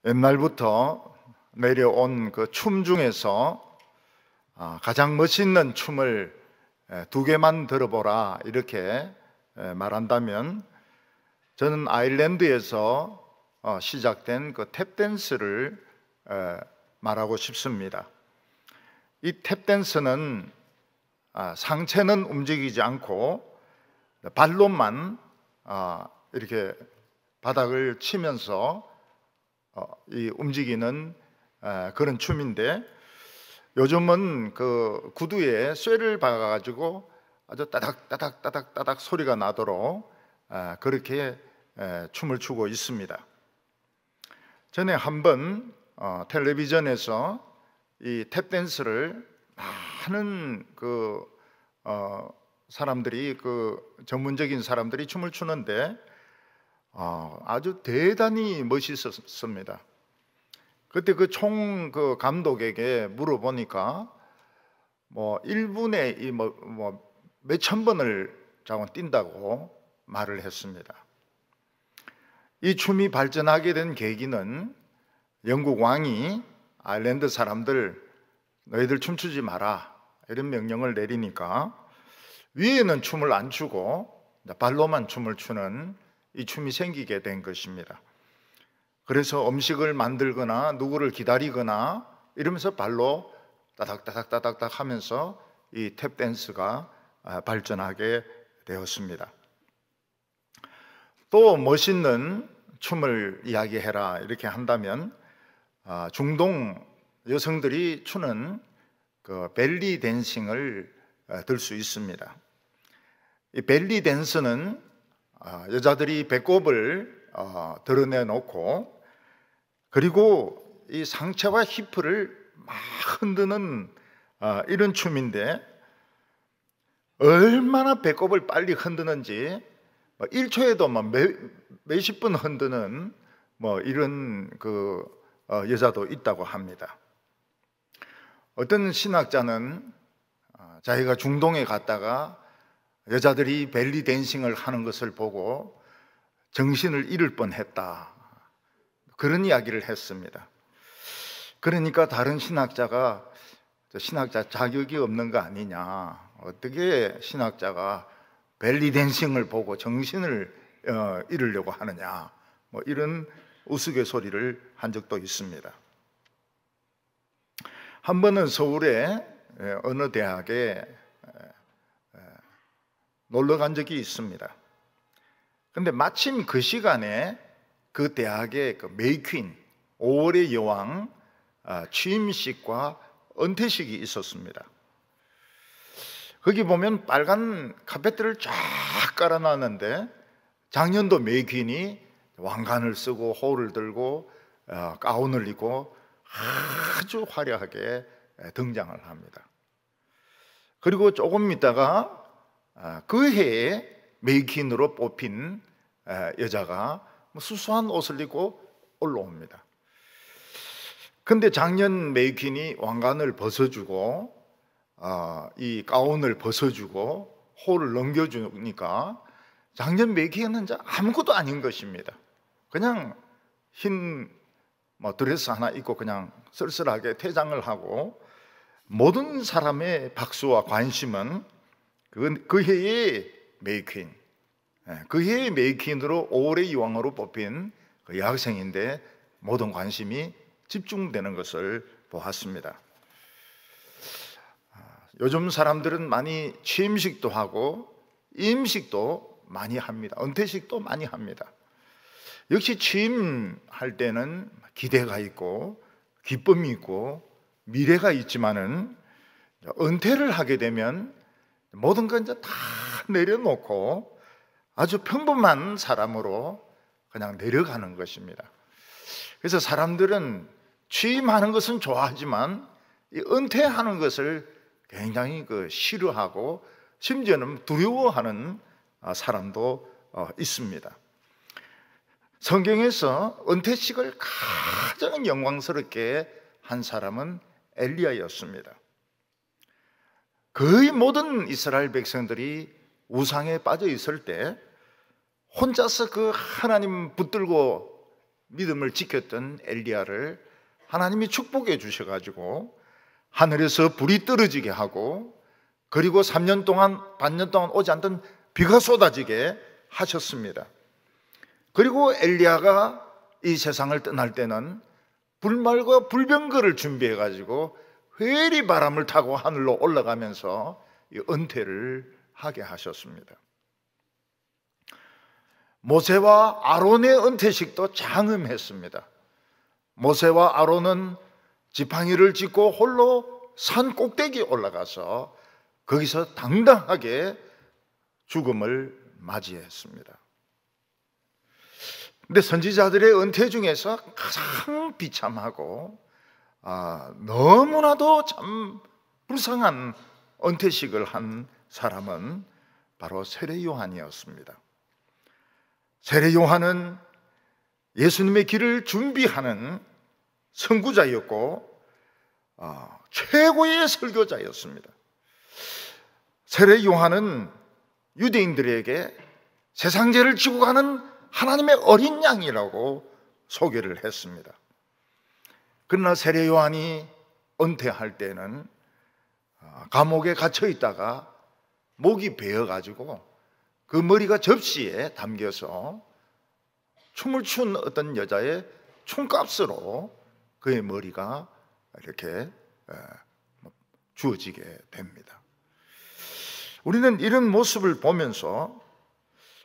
옛날부터 내려온 그 춤 중에서 가장 멋있는 춤을 두 개만 들어보라 이렇게 말한다면 저는 아일랜드에서 시작된 그 탭댄스를 말하고 싶습니다. 이 탭댄스는 상체는 움직이지 않고 발로만 이렇게 바닥을 치면서 이 움직이는 그런 춤인데, 요즘은 그 구두에 쇠를 박아가지고 아주 따닥따닥 소리가 나도록 그렇게 춤을 추고 있습니다. 전에 한번 텔레비전에서 이 탭댄스를 많은 사람들이, 전문적인 사람들이 춤을 추는데 아주 대단히 멋있었습니다. 그때 그 감독에게 물어보니까 1분에 몇천 번을 자꾸 뛴다고 말을 했습니다. 이 춤이 발전하게 된 계기는 영국 왕이 아일랜드 사람들, 너희들 춤추지 마라 이런 명령을 내리니까 위에는 춤을 안 추고 발로만 춤을 추는 이 춤이 생기게 된 것입니다. 그래서 음식을 만들거나 누구를 기다리거나 이러면서 발로 따닥따닥 하면서 이 탭댄스가 발전하게 되었습니다. 또 멋있는 춤을 이야기해라 이렇게 한다면 중동 여성들이 추는 그 벨리 댄싱을 들 수 있습니다. 이 벨리 댄스는 여자들이 배꼽을 드러내놓고 그리고 이 상체와 히프를 막 흔드는 이런 춤인데, 얼마나 배꼽을 빨리 흔드는지 1초에도 몇십 분 흔드는 이런 여자도 있다고 합니다. 어떤 신학자는 자기가 중동에 갔다가 여자들이 벨리 댄싱을 하는 것을 보고 정신을 잃을 뻔했다, 그런 이야기를 했습니다. 그러니까 다른 신학자가 신학자 자격이 없는 거 아니냐, 어떻게 신학자가 벨리 댄싱을 보고 정신을 잃으려고 하느냐, 이런 우스갯소리를 한 적도 있습니다. 한 번은 서울의 어느 대학에 놀러 간 적이 있습니다. 근데 마침 그 시간에 그 대학의 메이퀸 5월의 여왕 취임식과 은퇴식이 있었습니다. 거기 보면 빨간 카페트를 쫙 깔아놨는데, 작년도 메이퀸이 왕관을 쓰고 호를 들고 가운을 입고 아주 화려하게 등장을 합니다. 그리고 조금 있다가 그 해에 메이퀸으로 뽑힌 여자가 수수한 옷을 입고 올라옵니다. 근데 작년 메이퀸이 왕관을 벗어주고 이 가운을 벗어주고 호를 넘겨주니까 작년 메이퀸은 아무것도 아닌 것입니다. 그냥 흰 드레스 하나 입고 그냥 쓸쓸하게 퇴장을 하고, 모든 사람의 박수와 관심은 그 해의 메이퀸, 그 해의 메이퀸으로 5월의 여왕으로 뽑힌 그 여학생인데 모든 관심이 집중되는 것을 보았습니다. 요즘 사람들은 많이 취임식도 하고 임식도 많이 합니다. 은퇴식도 많이 합니다. 역시 취임할 때는 기대가 있고 기쁨이 있고 미래가 있지만은, 은퇴를 하게 되면 모든 건 다 내려놓고 아주 평범한 사람으로 그냥 내려가는 것입니다. 그래서 사람들은 취임하는 것은 좋아하지만 이 은퇴하는 것을 굉장히 싫어하고 심지어는 두려워하는 사람도 있습니다. 성경에서 은퇴식을 가장 영광스럽게 한 사람은 엘리야였습니다. 거의 모든 이스라엘 백성들이 우상에 빠져 있을 때 혼자서 그 하나님 붙들고 믿음을 지켰던 엘리야를 하나님이 축복해 주셔가지고 하늘에서 불이 떨어지게 하고, 그리고 3년 동안 반년 동안 오지 않던 비가 쏟아지게 하셨습니다. 그리고 엘리야가 이 세상을 떠날 때는 불말과 불병거를 준비해 가지고 회리 바람을 타고 하늘로 올라가면서 은퇴를 하게 하셨습니다. 모세와 아론의 은퇴식도 장엄했습니다. 모세와 아론은 지팡이를 짚고 홀로 산 꼭대기에 올라가서 거기서 당당하게 죽음을 맞이했습니다. 근데 선지자들의 은퇴 중에서 가장 비참하고 너무나도 참 불쌍한 은퇴식을 한 사람은 바로 세례 요한이었습니다. 세례 요한은 예수님의 길을 준비하는 선구자였고 최고의 설교자였습니다. 세례 요한은 유대인들에게 세상 죄를 지고 가는 하나님의 어린 양이라고 소개를 했습니다. 그러나 세례 요한이 은퇴할 때는 감옥에 갇혀 있다가 목이 베어가지고 그 머리가 접시에 담겨서 춤을 춘 어떤 여자의 춤값으로 그의 머리가 이렇게 주어지게 됩니다. 우리는 이런 모습을 보면서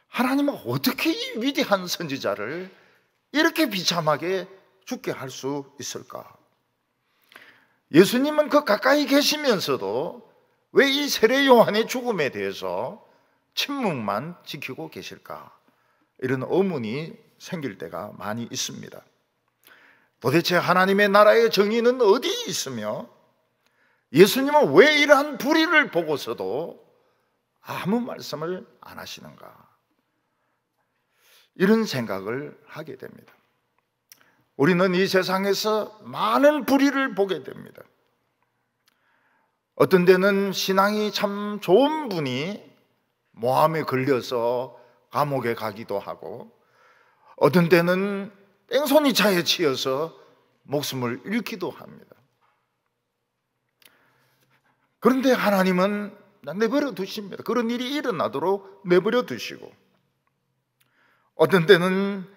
하나님은 어떻게 이 위대한 선지자를 이렇게 비참하게 죽게 할 수 있을까? 예수님은 그 가까이 계시면서도 왜 이 세례 요한의 죽음에 대해서 침묵만 지키고 계실까? 이런 의문이 생길 때가 많이 있습니다. 도대체 하나님의 나라의 정의는 어디에 있으며 예수님은 왜 이러한 불의를 보고서도 아무 말씀을 안 하시는가? 이런 생각을 하게 됩니다. 우리는 이 세상에서 많은 불의를 보게 됩니다. 어떤 데는 신앙이 참 좋은 분이 모함에 걸려서 감옥에 가기도 하고, 어떤 때는 뺑소니 차에 치여서 목숨을 잃기도 합니다. 그런데 하나님은 내버려 두십니다. 그런 일이 일어나도록 내버려 두시고, 어떤 때는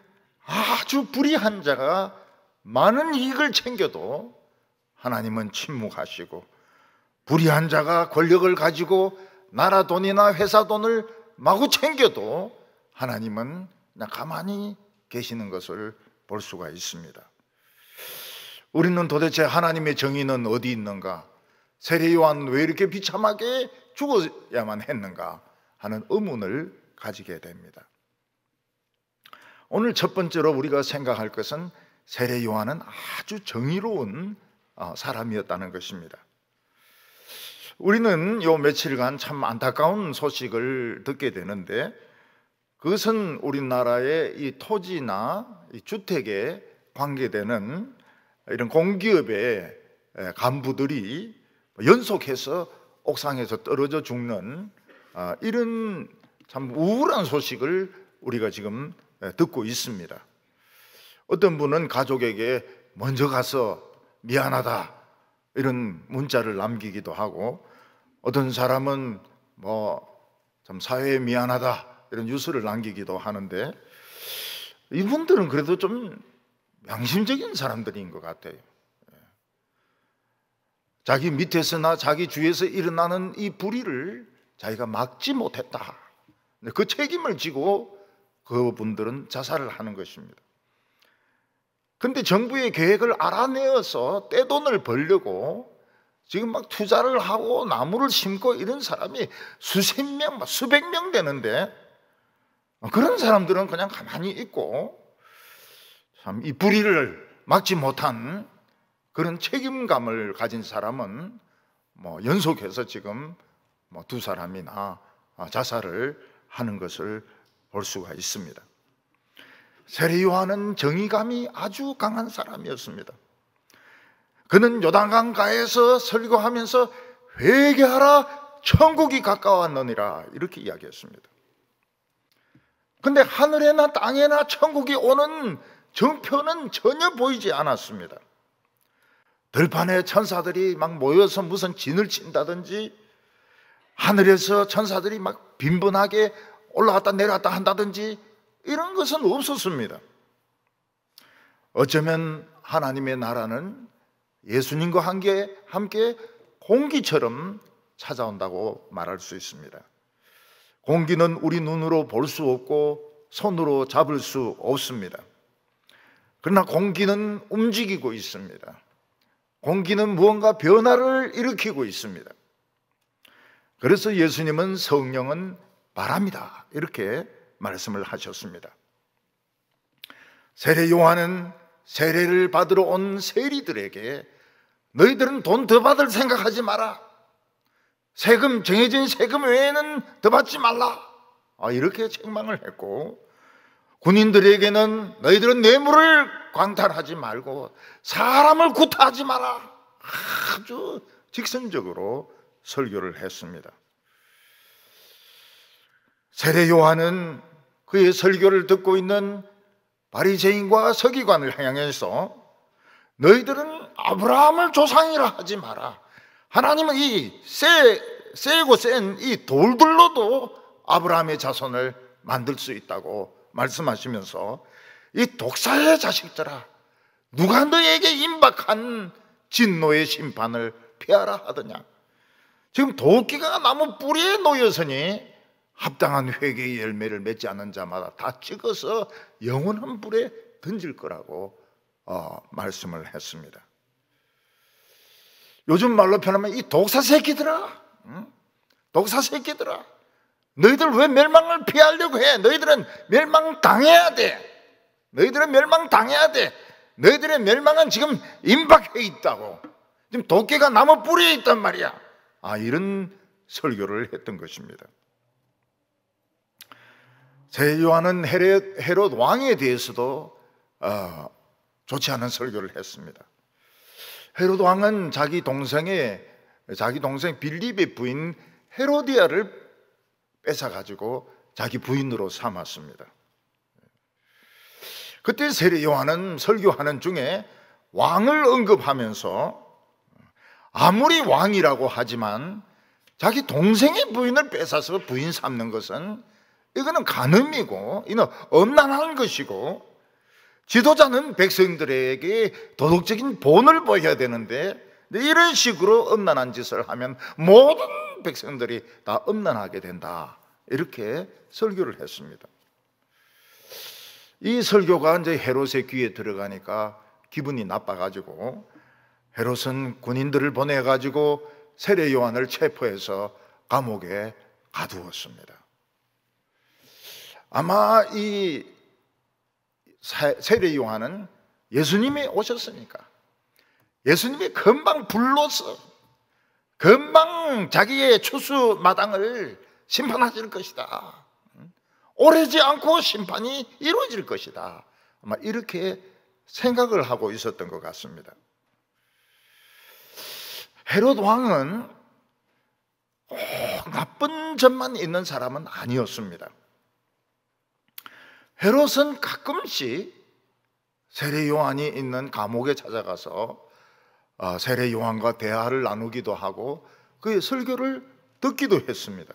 아주 불의한 자가 많은 이익을 챙겨도 하나님은 침묵하시고, 불의한 자가 권력을 가지고 나라 돈이나 회사 돈을 마구 챙겨도 하나님은 그냥 가만히 계시는 것을 볼 수가 있습니다. 우리는 도대체 하나님의 정의는 어디 있는가? 세례 요한 왜 이렇게 비참하게 죽어야만 했는가 하는 의문을 가지게 됩니다. 오늘 첫 번째로 우리가 생각할 것은 세례 요한은 아주 정의로운 사람이었다는 것입니다. 우리는 요 며칠간 참 안타까운 소식을 듣게 되는데, 그것은 우리나라의 이 토지나 이 주택에 관계되는 이런 공기업의 간부들이 연속해서 옥상에서 떨어져 죽는 이런 참 우울한 소식을 우리가 지금 듣고 있습니다. 어떤 분은 가족에게 먼저 가서 미안하다 이런 문자를 남기기도 하고, 어떤 사람은 참 사회에 미안하다 이런 뉴스를 남기기도 하는데, 이분들은 그래도 좀 양심적인 사람들인 것 같아요. 자기 밑에서나 자기 주위에서 일어나는 이 불의를 자기가 막지 못했다, 그 책임을 지고 그분들은 자살을 하는 것입니다. 그런데 정부의 계획을 알아내어서 떼돈을 벌려고 지금 막 투자를 하고 나무를 심고 이런 사람이 수십 명, 수백 명 되는데, 그런 사람들은 그냥 가만히 있고 참 이 불의를 막지 못한 그런 책임감을 가진 사람은 연속해서 지금 두 사람이나 자살을 하는 것을 볼 수가 있습니다. 세례 요한은 정의감이 아주 강한 사람이었습니다. 그는 요단강 가에서 설교하면서 회개하라, 천국이 가까웠느니라 이렇게 이야기했습니다. 그런데 하늘에나 땅에나 천국이 오는 정표는 전혀 보이지 않았습니다. 들판에 천사들이 막 모여서 무슨 진을 친다든지, 하늘에서 천사들이 막 빈번하게 올라갔다 내려갔다 한다든지 이런 것은 없었습니다. 어쩌면 하나님의 나라는 예수님과 함께 공기처럼 찾아온다고 말할 수 있습니다. 공기는 우리 눈으로 볼 수 없고 손으로 잡을 수 없습니다. 그러나 공기는 움직이고 있습니다. 공기는 무언가 변화를 일으키고 있습니다. 그래서 예수님은 성령은 바람이다 이렇게 말씀을 하셨습니다. 세례 요한은 세례를 받으러 온 세리들에게 너희들은 돈 더 받을 생각하지 마라. 세금, 정해진 세금 외에는 더 받지 말라. 이렇게 책망을 했고, 군인들에게는 너희들은 뇌물을 광탈하지 말고 사람을 구타하지 마라. 아주 직선적으로 설교를 했습니다. 세례 요한은 그의 설교를 듣고 있는 바리새인과 서기관을 향해서 너희들은 아브라함을 조상이라 하지 마라. 하나님은 이 세고 센 이 돌들로도 아브라함의 자손을 만들 수 있다고 말씀하시면서 이 독사의 자식들아, 누가 너에게 임박한 진노의 심판을 피하라 하더냐. 지금 도끼가 나무 뿌리에 놓였으니 합당한 회개의 열매를 맺지 않은 자마다 다 찍어서 영원한 불에 던질 거라고 말씀을 했습니다. 요즘 말로 표현하면 이 독사 새끼들아, 독사 새끼들아, 너희들 왜 멸망을 피하려고 해? 너희들은 멸망당해야 돼. 너희들은 멸망당해야 돼. 너희들의 멸망은 지금 임박해 있다고. 지금 도끼가 나무 뿌리에 있단 말이야. 이런 설교를 했던 것입니다. 세례 요한은 헤롯 왕에 대해서도 좋지 않은 설교를 했습니다. 헤롯 왕은 자기 동생 빌립의 부인 헤로디아를 뺏어가지고 자기 부인으로 삼았습니다. 그때 세례 요한은 설교하는 중에 왕을 언급하면서 아무리 왕이라고 하지만 자기 동생의 부인을 뺏어서 부인 삼는 것은 이거는 간음이고 이는 엄난한 것이고, 지도자는 백성들에게 도덕적인 본을 보여야 되는데 이런 식으로 엄난한 짓을 하면 모든 백성들이 다 엄난하게 된다, 이렇게 설교를 했습니다. 이 설교가 이제 헤롯의 귀에 들어가니까 기분이 나빠가지고 헤롯은 군인들을 보내가지고 세례 요한을 체포해서 감옥에 가두었습니다. 아마 이 세례 요한은 예수님이 오셨으니까 예수님이 금방 불러서 금방 자기의 추수 마당을 심판하실 것이다, 오래지 않고 심판이 이루어질 것이다, 아마 이렇게 생각을 하고 있었던 것 같습니다. 헤롯 왕은 꼭 나쁜 점만 있는 사람은 아니었습니다. 헤롯은 가끔씩 세례 요한이 있는 감옥에 찾아가서 세례 요한과 대화를 나누기도 하고 그의 설교를 듣기도 했습니다.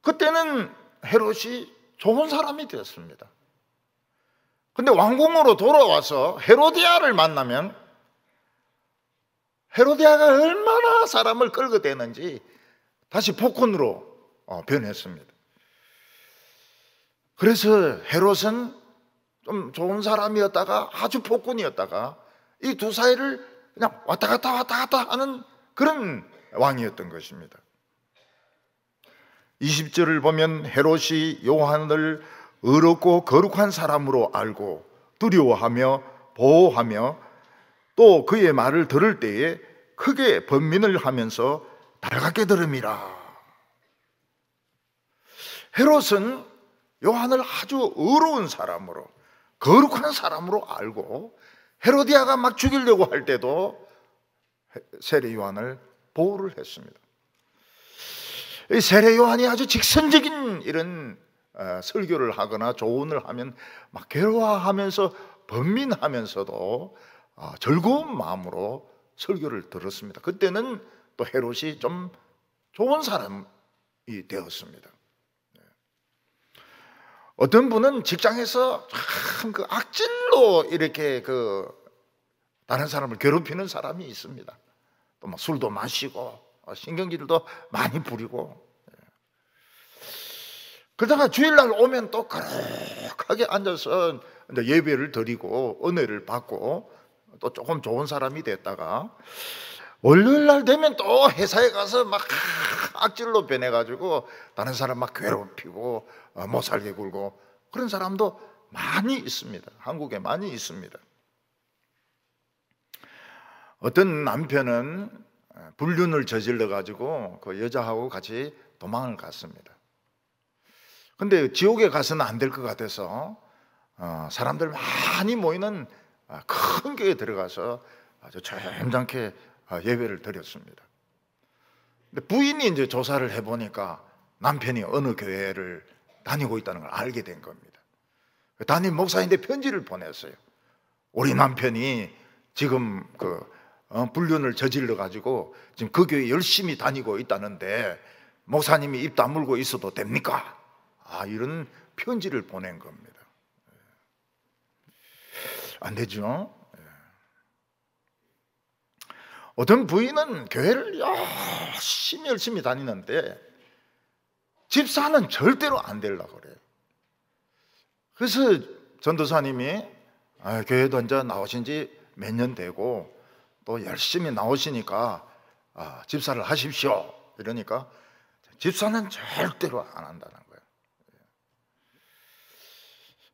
그때는 헤롯이 좋은 사람이 되었습니다. 근데 왕궁으로 돌아와서 헤로디아를 만나면 헤로디아가 얼마나 사람을 끌어대는지 다시 폭군으로 변했습니다. 그래서 헤롯은 좀 좋은 사람이었다가 아주 폭군이었다가 이 두 사이를 그냥 왔다 갔다 하는 그런 왕이었던 것입니다. 20절을 보면 헤롯이 요한을 의롭고 거룩한 사람으로 알고 두려워하며 보호하며 또 그의 말을 들을 때에 크게 번민을 하면서 달갑게 들음이라. 헤롯은 요한을 아주 의로운 사람으로 거룩한 사람으로 알고 헤로디아가 막 죽이려고 할 때도 세례 요한을 보호를 했습니다. 세례 요한이 아주 직선적인 이런 설교를 하거나 조언을 하면 막 괴로워하면서 번민하면서도 즐거운 마음으로 설교를 들었습니다. 그때는 또 헤롯이 좀 좋은 사람이 되었습니다. 어떤 분은 직장에서 참 그 악질로 이렇게 다른 사람을 괴롭히는 사람이 있습니다. 또 막 술도 마시고 신경질도 많이 부리고, 그러다가 주일날 오면 또 거룩하게 앉아서 이제 예배를 드리고 은혜를 받고 또 조금 좋은 사람이 됐다가 월요일날 되면 또 회사에 가서 막 악질로 변해가지고 다른 사람 막 괴롭히고 못 살게 굴고, 그런 사람도 많이 있습니다. 한국에 많이 있습니다. 어떤 남편은 불륜을 저질러 가지고 그 여자하고 같이 도망을 갔습니다. 근데 지옥에 가서는 안 될 것 같아서 사람들 많이 모이는 큰 교회에 들어가서 아주 점잖게 예배를 드렸습니다. 근데 부인이 이제 조사를 해보니까 남편이 어느 교회를 다니고 있다는 걸 알게 된 겁니다. 담임 목사인데 편지를 보냈어요. 우리 남편이 지금 불륜을 저질러 가지고 지금 그 교회 열심히 다니고 있다는데 목사님이 입 다물고 있어도 됩니까? 이런 편지를 보낸 겁니다. 안 되죠. 어떤 부인은 교회를 열심히 다니는데 집사는 절대로 안 되려고 그래요. 그래서 전도사님이 교회도 이제 나오신 지 몇 년 되고 또 열심히 나오시니까 집사를 하십시오 이러니까 집사는 절대로 안 한다는 거예요.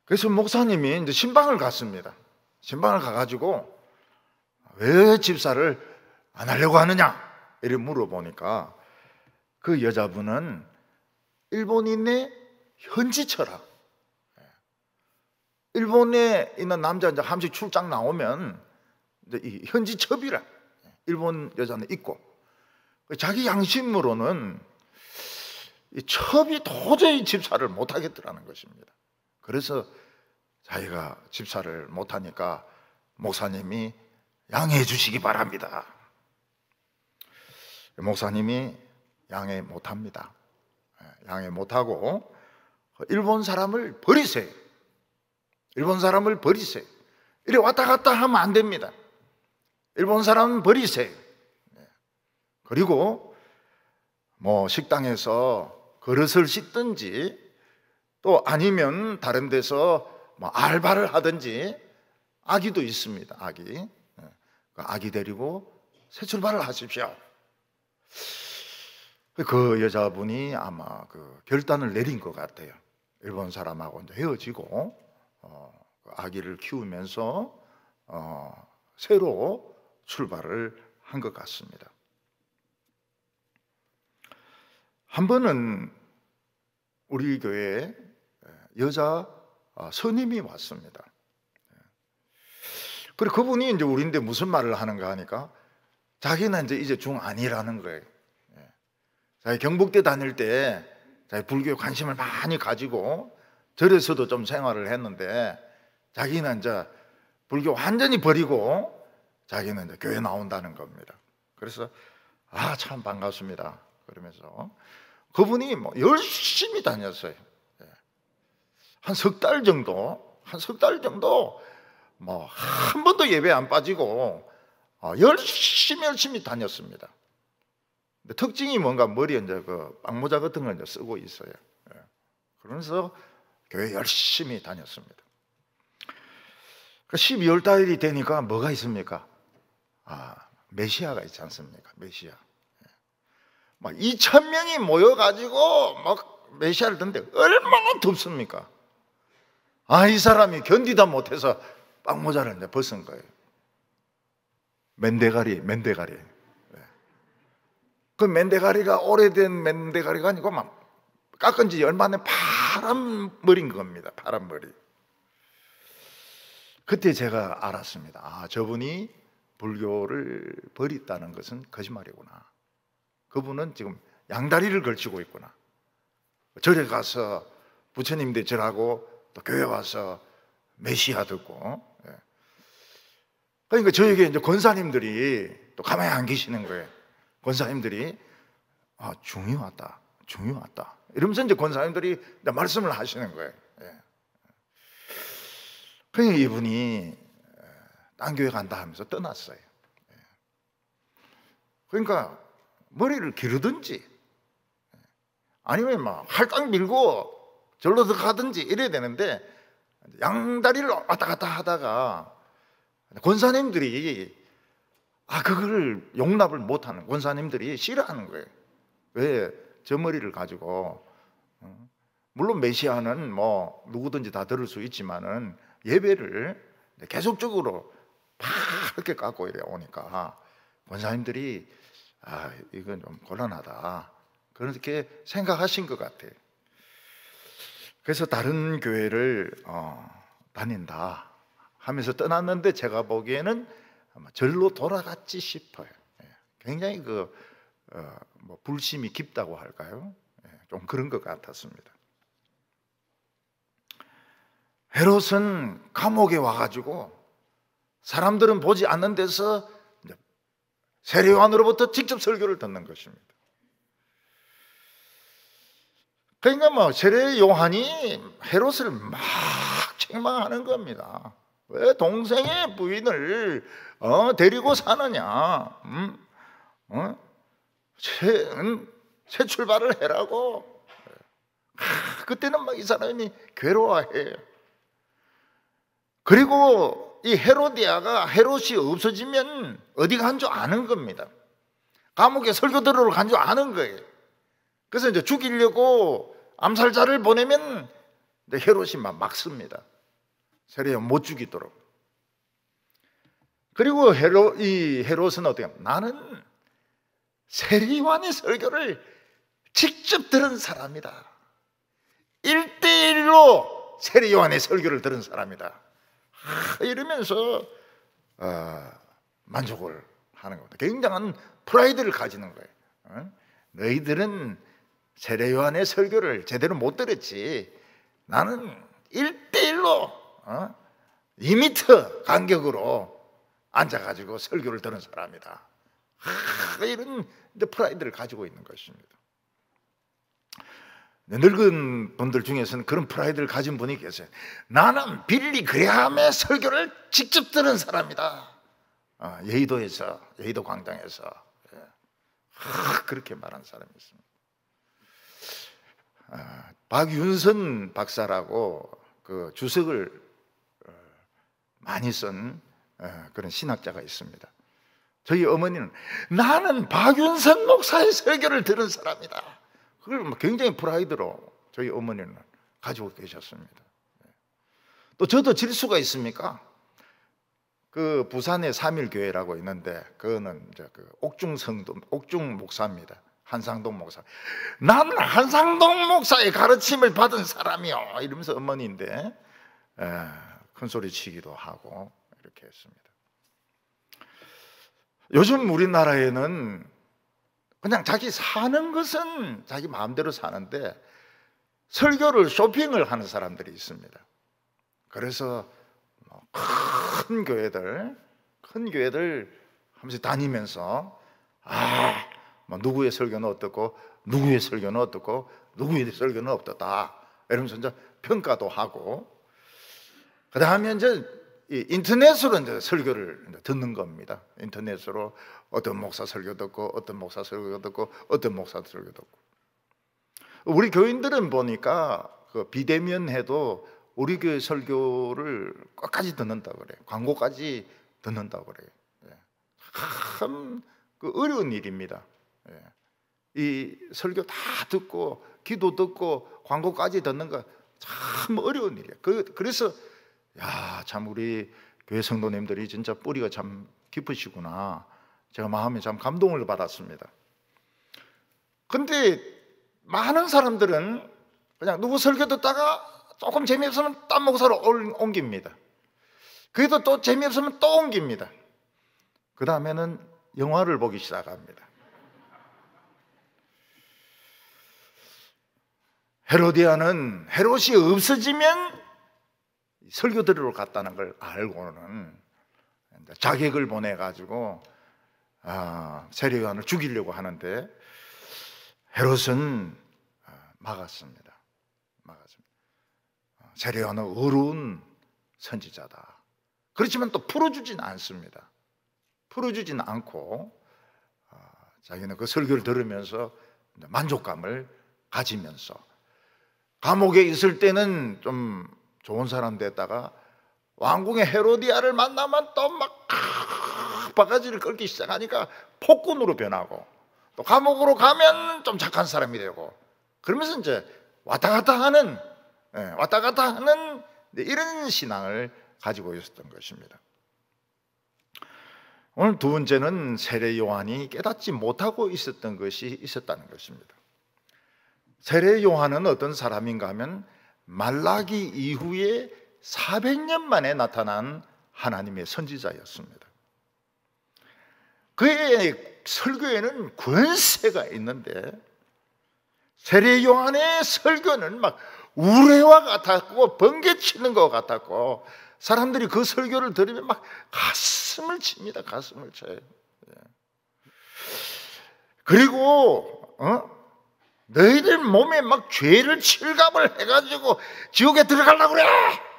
그래서 목사님이 이제 신방을 갔습니다. 신방을 가가지고 왜 집사를 안 하려고 하느냐 이렇게 물어보니까 그 여자분은 일본인의 현지 철학, 일본에 있는 남자 이제 한식 출장 나오면 이제 이 현지 첩이라 일본 여자는 있고, 자기 양심으로는 이 첩이 도저히 집사를 못 하겠더라는 것입니다. 그래서 자기가 집사를 못 하니까 목사님이 양해해 주시기 바랍니다. 목사님이 양해 못 합니다. 양해 못 하고 일본 사람을 버리세요. 일본 사람을 버리세요. 이래 왔다 갔다 하면 안 됩니다. 일본 사람은 버리세요. 그리고 뭐 식당에서 그릇을 씻든지 또 아니면 다른 데서 뭐 알바를 하든지, 아기도 있습니다. 아기 데리고 새 출발을 하십시오. 그 여자분이 아마 그 결단을 내린 것 같아요. 일본 사람하고 이제 헤어지고 아기를 키우면서 새로 출발을 한 것 같습니다. 한 번은 우리 교회에 여자 선임이 왔습니다. 그리고 그분이 이제 우리인데 무슨 말을 하는가 하니까 자기는 이제 중안이라는 거예요. 자기 경북대 다닐 때 자기 불교에 관심을 많이 가지고 절에서도 좀 생활을 했는데 자기는 이제 불교 완전히 버리고 자기는 이제 교회 나온다는 겁니다. 그래서 참 반갑습니다 그러면서 그분이 뭐 열심히 다녔어요. 한 석 달 정도 뭐 한 번도 예배 안 빠지고 열심히 다녔습니다. 근데 특징이 뭔가 머리에 이제 그 빵모자 같은 걸 이제 쓰고 있어요. 그러면서 교회 열심히 다녔습니다. 12월 달이 되니까 뭐가 있습니까? 메시아가 있지 않습니까? 메시아. 막 2,000명이 모여가지고 막 메시아를 듣는데 얼마나 덥습니까? 이 사람이 견디다 못해서 빵모자를 이제 벗은 거예요. 맨대가리. 그 맨대가리가 오래된 맨대가리가 아니고 막 깎은 지 얼마 안 된 파란 머리인 겁니다. 파란 머리. 그때 제가 알았습니다. 저분이 불교를 버렸다는 것은 거짓말이구나. 그분은 지금 양다리를 걸치고 있구나. 절에 가서 부처님들 절하고 또 교회 와서 메시아 듣고. 그러니까 저에게 이제 권사님들이 또 가만히 안 계시는 거예요. 권사님들이 중요하다 이러면서 이제 권사님들이 말씀을 하시는 거예요. 그러니까 이분이 딴 교회 간다 하면서 떠났어요. 그러니까 머리를 기르든지 아니면 막 할당 밀고 절로 들어가든지 이래야 되는데 양다리를 왔다 갔다 하다가 권사님들이 그걸 용납을 못하는, 권사님들이 싫어하는 거예요. 왜 저 머리를 가지고, 물론 메시아는 뭐 누구든지 다 들을 수 있지만은 예배를 계속적으로 이렇게 갖고 이래 오니까 권사님들이 이건 좀 곤란하다 그렇게 생각하신 것 같아요. 그래서 다른 교회를 다닌다 하면서 떠났는데 제가 보기에는 아마 절로 돌아갔지 싶어요. 굉장히 뭐 불심이 깊다고 할까요? 좀 그런 것 같았습니다. 헤롯은 감옥에 와가지고 사람들은 보지 않는 데서 세례요한으로부터 직접 설교를 듣는 것입니다. 그러니까 뭐 세례요한이 헤롯을 막 책망하는 겁니다. 왜 동생의 부인을 데리고 사느냐? 새 출발을 해라고. 그때는 막 이 사람이 괴로워해요. 그리고 이 헤로디아가 헤롯이 없어지면 어디 간 줄 아는 겁니다. 감옥에 설교 들으러 간 줄 아는 거예요. 그래서 이제 죽이려고 암살자를 보내면 헤롯이 막 막습니다. 세례요한 못 죽이도록. 그리고 이 헤롯은 어떻게 하면 나는 세례요한의 설교를 직접 들은 사람이다. 1대1로 세례요한의 설교를 들은 사람이다. 이러면서 만족을 하는 겁니다. 굉장한 프라이드를 가지는 거예요. 너희들은 세례요한의 설교를 제대로 못 들었지. 나는 1대1로 2m 간격으로 앉아가지고 설교를 들은 사람이다. 이런 프라이드를 가지고 있는 것입니다. 늙은 분들 중에서는 그런 프라이드를 가진 분이 계세요. 나는 빌리 그레함의 설교를 직접 들은 사람이다. 여의도에서, 여의도 광장에서 그렇게 말한 사람이 있습니다. 박윤선 박사라고 그 주석을 많이 쓴 그런 신학자가 있습니다. 저희 어머니는 나는 박윤선 목사의 설교를 들은 사람이다. 그걸 굉장히 프라이드로 저희 어머니는 가지고 계셨습니다. 또 저도 질 수가 있습니까? 그 부산에 삼일교회라고 있는데 그거는 이제 그 옥중 목사입니다. 한상동 목사. 난 한상동 목사의 가르침을 받은 사람이요. 이러면서 어머니인데 큰 소리 치기도 하고 이렇게 했습니다. 요즘 우리나라에는 그냥 자기 사는 것은 자기 마음대로 사는데 설교를 쇼핑을 하는 사람들이 있습니다. 그래서 큰 교회들 하면서 다니면서 뭐 누구의 설교는 어떻고 누구의 설교는 어떻고 누구의 설교는 어떻다 이러면서 이제 평가도 하고 그 다음에 이제 인터넷으로 이제 설교를 이제 듣는 겁니다. 인터넷으로 어떤 목사 설교 듣고 어떤 목사 설교 듣고 어떤 목사 설교 듣고. 우리 교인들은 보니까 그 비대면 해도 우리 교회 설교를 끝까지 듣는다고 그래요. 광고까지 듣는다고 그래요. 참 그 어려운 일입니다. 이 설교 다 듣고 기도 듣고 광고까지 듣는 거 참 어려운 일이에요. 그래서 참 우리 교회 성도님들이 진짜 뿌리가 참 깊으시구나. 제가 마음에 참 감동을 받았습니다. 근데 많은 사람들은 그냥 누구 설교 듣다가 조금 재미없으면 딴 목사로 옮깁니다. 그래도 또 재미없으면 또 옮깁니다. 그 다음에는 영화를 보기 시작합니다. 헤로디아는 헤롯이 없어지면 설교 들으러 갔다는 걸 알고는 자객을 보내가지고 세례 요한을 죽이려고 하는데 헤롯은 막았습니다. 세례 요한은 어려운 선지자다. 그렇지만 또 풀어주진 않습니다. 풀어주진 않고 자기는 그 설교를 들으면서 만족감을 가지면서 감옥에 있을 때는 좀 좋은 사람 됐다가 왕궁의 헤로디아를 만나면 또 막 바가지를 끌기 시작하니까 폭군으로 변하고, 또 감옥으로 가면 좀 착한 사람이 되고, 그러면서 이제 왔다 갔다 하는 이런 신앙을 가지고 있었던 것입니다. 오늘 두 번째는 세례 요한이 깨닫지 못하고 있었던 것이 있었다는 것입니다. 세례 요한은 어떤 사람인가 하면 말라기 이후에 400년 만에 나타난 하나님의 선지자였습니다. 그의 설교에는 권세가 있는데 세례 요한의 설교는 막 우레와 같았고 번개치는 것 같았고, 사람들이 그 설교를 들으면 막 가슴을 칩니다. 가슴을 쳐요. 그리고 너희들 몸에 막 죄를 칠갑을 해가지고 지옥에 들어가려고 그래!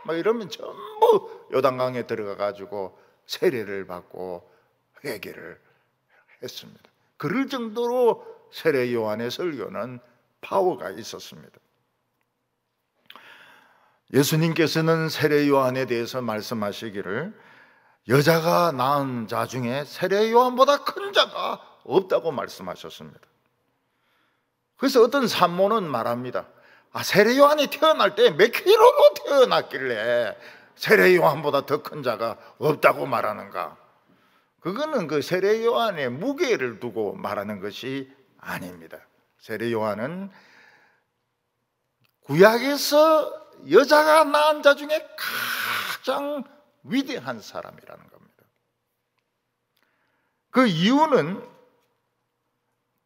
막 이러면 전부 요단강에 들어가가지고 세례를 받고 회개를 했습니다. 그럴 정도로 세례 요한의 설교는 파워가 있었습니다. 예수님께서는 세례 요한에 대해서 말씀하시기를 여자가 낳은 자 중에 세례 요한보다 큰 자가 없다고 말씀하셨습니다. 그래서 어떤 산모는 말합니다. 세례 요한이 태어날 때 몇 킬로로 태어났길래 세례 요한보다 더 큰 자가 없다고 말하는가? 그거는 그 세례 요한의 무게를 두고 말하는 것이 아닙니다. 세례 요한은 구약에서 여자가 낳은 자 중에 가장 위대한 사람이라는 겁니다. 그 이유는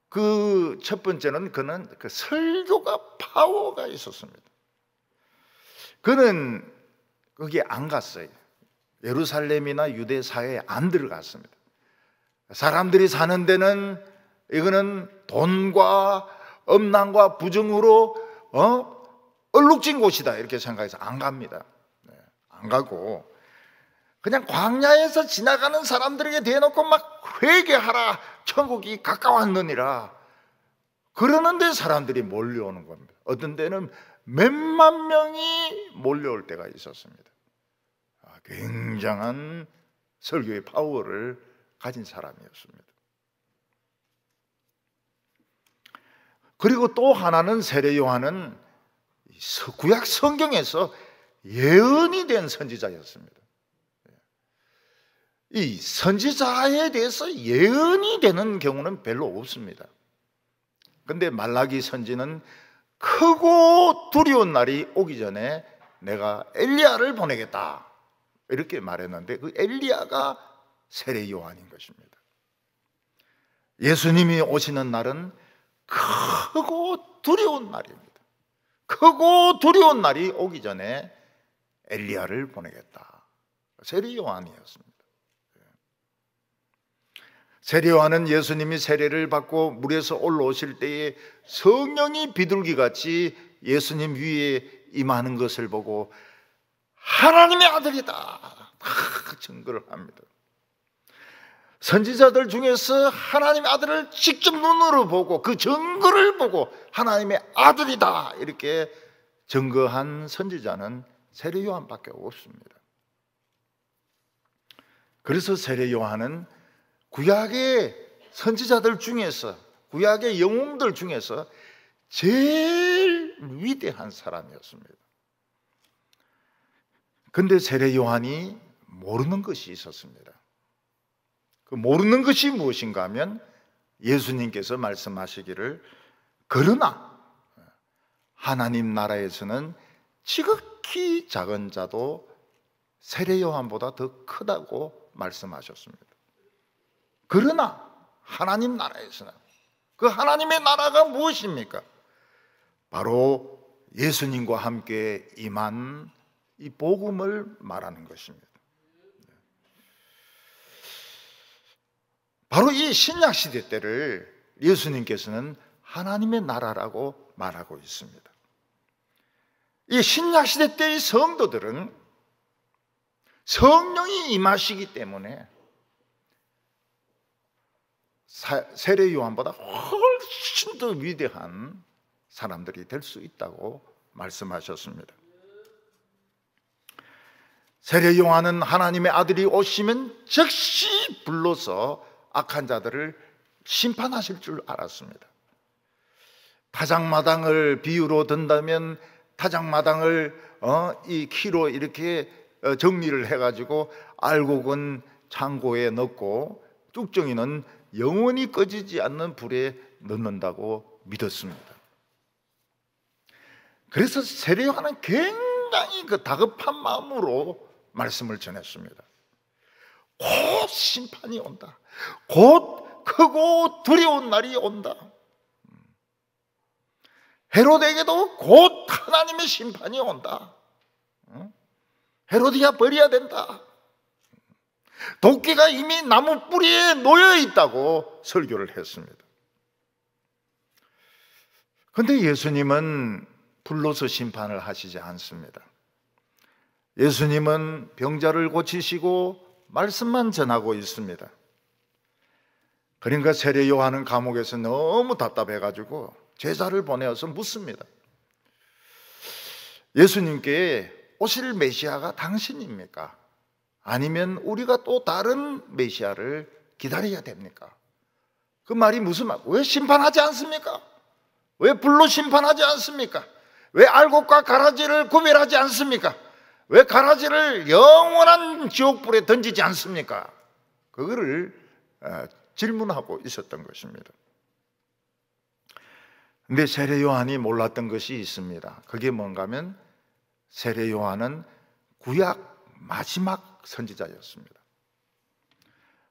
그 첫 번째는 그는 그 설교가 파워가 있었습니다. 그는 거기에 안 갔어요. 예루살렘이나 유대 사회에 안 들어갔습니다. 사람들이 사는 데는 이거는 돈과 엄난과 부정으로 얼룩진 곳이다 이렇게 생각해서 안 갑니다. 안 가고 그냥 광야에서 지나가는 사람들에게 대놓고 막 회개하라, 천국이 가까웠느니라 그러는데 사람들이 몰려오는 겁니다. 어떤 때는 몇만 명이 몰려올 때가 있었습니다. 굉장한 설교의 파워를 가진 사람이었습니다. 그리고 또 하나는 세례 요한은 구약 성경에서 예언이 된 선지자였습니다. 이 선지자에 대해서 예언이 되는 경우는 별로 없습니다. 그런데 말라기 선지는 크고 두려운 날이 오기 전에 내가 엘리야를 보내겠다 이렇게 말했는데 그 엘리야가 세례 요한인 것입니다. 예수님이 오시는 날은 크고 두려운 날입니다. 크고 두려운 날이 오기 전에 엘리야를 보내겠다. 세례 요한이었습니다. 세례 요한은 예수님이 세례를 받고 물에서 올라오실 때에 성령이 비둘기같이 예수님 위에 임하는 것을 보고 하나님의 아들이다 증거를 합니다. 선지자들 중에서 하나님의 아들을 직접 눈으로 보고 그 증거를 보고 하나님의 아들이다 이렇게 증거한 선지자는 세례 요한밖에 없습니다. 그래서 세례 요한은 구약의 선지자들 중에서, 구약의 영웅들 중에서 제일 위대한 사람이었습니다. 그런데 세례 요한이 모르는 것이 있었습니다. 그 모르는 것이 무엇인가 하면 예수님께서 말씀하시기를 그러나 하나님 나라에서는 지극히 작은 자도 세례 요한보다 더 크다고 말씀하셨습니다. 그러나 하나님 나라에서는 그 하나님의 나라가 무엇입니까? 바로 예수님과 함께 임한 이 복음을 말하는 것입니다. 바로 이 신약시대 때를 예수님께서는 하나님의 나라라고 말하고 있습니다. 이 신약시대 때의 성도들은 성령이 임하시기 때문에 세례 요한보다 훨씬 더 위대한 사람들이 될 수 있다고 말씀하셨습니다. 세례 요한은 하나님의 아들이 오시면 즉시 불러서 악한 자들을 심판하실 줄 알았습니다. 타작마당을 비유로 든다면 타작마당을 이 키로 이렇게 정리를 해가지고 알곡은 창고에 넣고 뚝정이는 영원히 꺼지지 않는 불에 넣는다고 믿었습니다. 그래서 세례 요한은 굉장히 그 다급한 마음으로 말씀을 전했습니다. 곧 심판이 온다. 곧 크고 두려운 날이 온다. 헤로데에게도 곧 하나님의 심판이 온다. 헤로디야 버려야 된다. 도끼가 이미 나무 뿌리에 놓여 있다고 설교를 했습니다. 그런데 예수님은 불로서 심판을 하시지 않습니다. 예수님은 병자를 고치시고 말씀만 전하고 있습니다. 그러니까 세례 요한은 감옥에서 너무 답답해가지고 제자를 보내어서 묻습니다. 예수님께 오실 메시아가 당신입니까? 아니면 우리가 또 다른 메시아를 기다려야 됩니까? 그 말이 무슨 말? 왜 심판하지 않습니까? 왜 불로 심판하지 않습니까? 왜 알곡과 가라지를 구별하지 않습니까? 왜 가라지를 영원한 지옥불에 던지지 않습니까? 그거를 질문하고 있었던 것입니다. 근데 세례 요한이 몰랐던 것이 있습니다. 그게 뭔가 하면 세례 요한은 구약 마지막 선지자였습니다.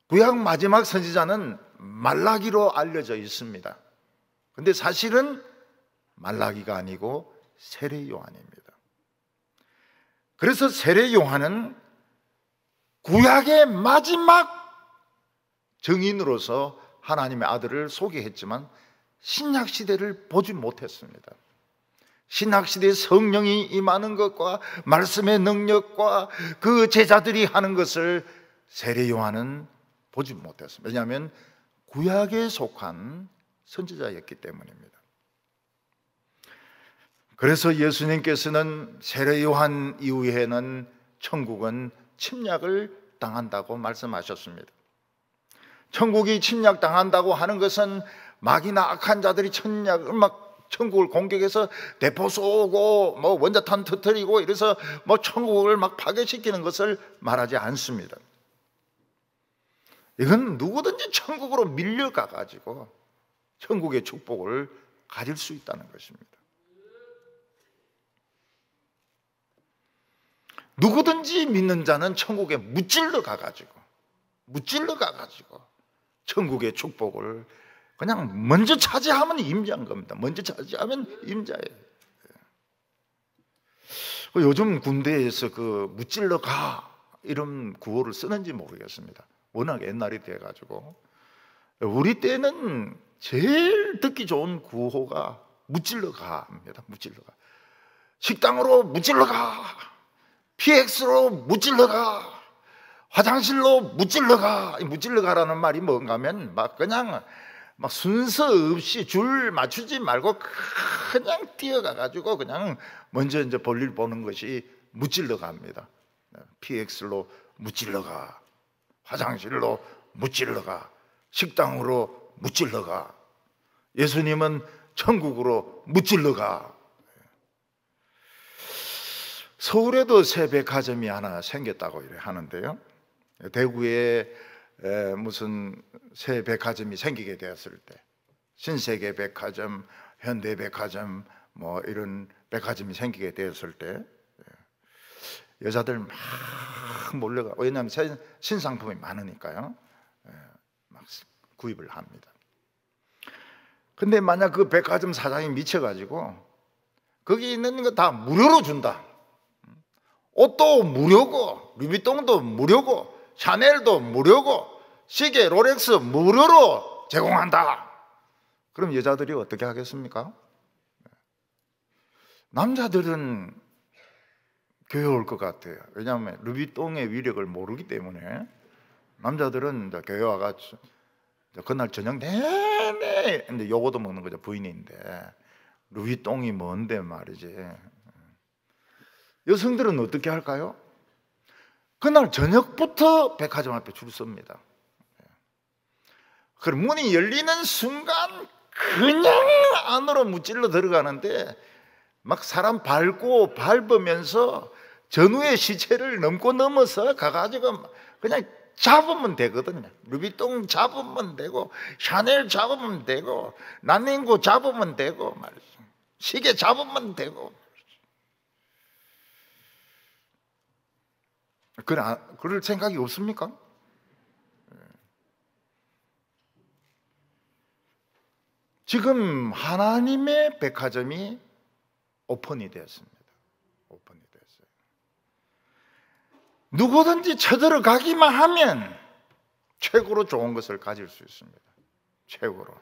구약 마지막 선지자는 말라기로 알려져 있습니다. 근데 사실은 말라기가 아니고 세례 요한입니다. 그래서 세례 요한은 구약의 마지막 증인으로서 하나님의 아들을 소개했지만 신약시대를 보지 못했습니다. 신약시대의 성령이 임하는 것과 말씀의 능력과 그 제자들이 하는 것을 세례 요한은 보지 못했습니다. 왜냐하면 구약에 속한 선지자였기 때문입니다. 그래서 예수님께서는 세례 요한 이후에는 천국은 침략을 당한다고 말씀하셨습니다. 천국이 침략당한다고 하는 것은 마귀나 악한 자들이 천국을 공격해서 대포 쏘고 원자탄 터뜨리고 이래서 천국을 파괴시키는 것을 말하지 않습니다. 이건 누구든지 천국으로 밀려가 가지고 천국의 축복을 가질 수 있다는 것입니다. 누구든지 믿는 자는 천국에 무찔러 가가지고 천국의 축복을 그냥 먼저 차지하면 임자인 겁니다. 먼저 차지하면 임자예요. 요즘 군대에서 그 무찔러 가 이런 구호를 쓰는지 모르겠습니다. 워낙 옛날이 돼가지고. 우리 때는 제일 듣기 좋은 구호가 무찔러 가입니다. 무찔러 가. 식당으로 무찔러 가. PX로 무찔러 가. 화장실로 무찔러 가. 무찔러 가라는 말이 뭔가 하면 그냥 순서 없이 줄 맞추지 말고 그냥 뛰어가가지고 그냥 먼저 이제 볼일 보는 것이 무찔러 갑니다. PX로 무찔러 가. 화장실로 무찔러 가. 식당으로 무찔러 가. 예수님은 천국으로 무찔러 가. 서울에도 새 백화점이 하나 생겼다고 하는데요. 대구에 무슨 새 백화점이 생기게 되었을 때 신세계 백화점, 현대 백화점 이런 백화점이 생기게 되었을 때 여자들 막 몰려가. 왜냐하면 신상품이 많으니까요. 막 구입을 합니다. 근데 만약 그 백화점 사장이 미쳐가지고 거기 있는 거 다 무료로 준다. 옷도 무료고, 루비통도 무료고, 샤넬도 무료고, 시계, 롤렉스 무료로 제공한다. 그럼 여자들이 어떻게 하겠습니까? 남자들은 교회 올 것 같아요. 왜냐하면 루비통의 위력을 모르기 때문에. 남자들은 이제 교회 와가지고 그날 저녁 내내 이제 요거도 먹는 거죠. 부인인데 루비통이 뭔데 말이지. 여성들은 어떻게 할까요? 그날 저녁부터 백화점 앞에 줄 섭니다. 그럼 문이 열리는 순간 그냥 안으로 무찔러 들어가는데 막 사람 밟으면서 전우의 시체를 넘어서 가가지고 그냥 잡으면 되거든요. 루비통 잡으면 되고, 샤넬 잡으면 되고, 난닝구 잡으면 되고 말이죠. 시계 잡으면 되고. 그럴 생각이 없습니까? 지금 하나님의 백화점이 오픈이 되었습니다. 오픈이 됐어요. 누구든지 쳐들어가기만 하면 최고로 좋은 것을 가질 수 있습니다. 최고로.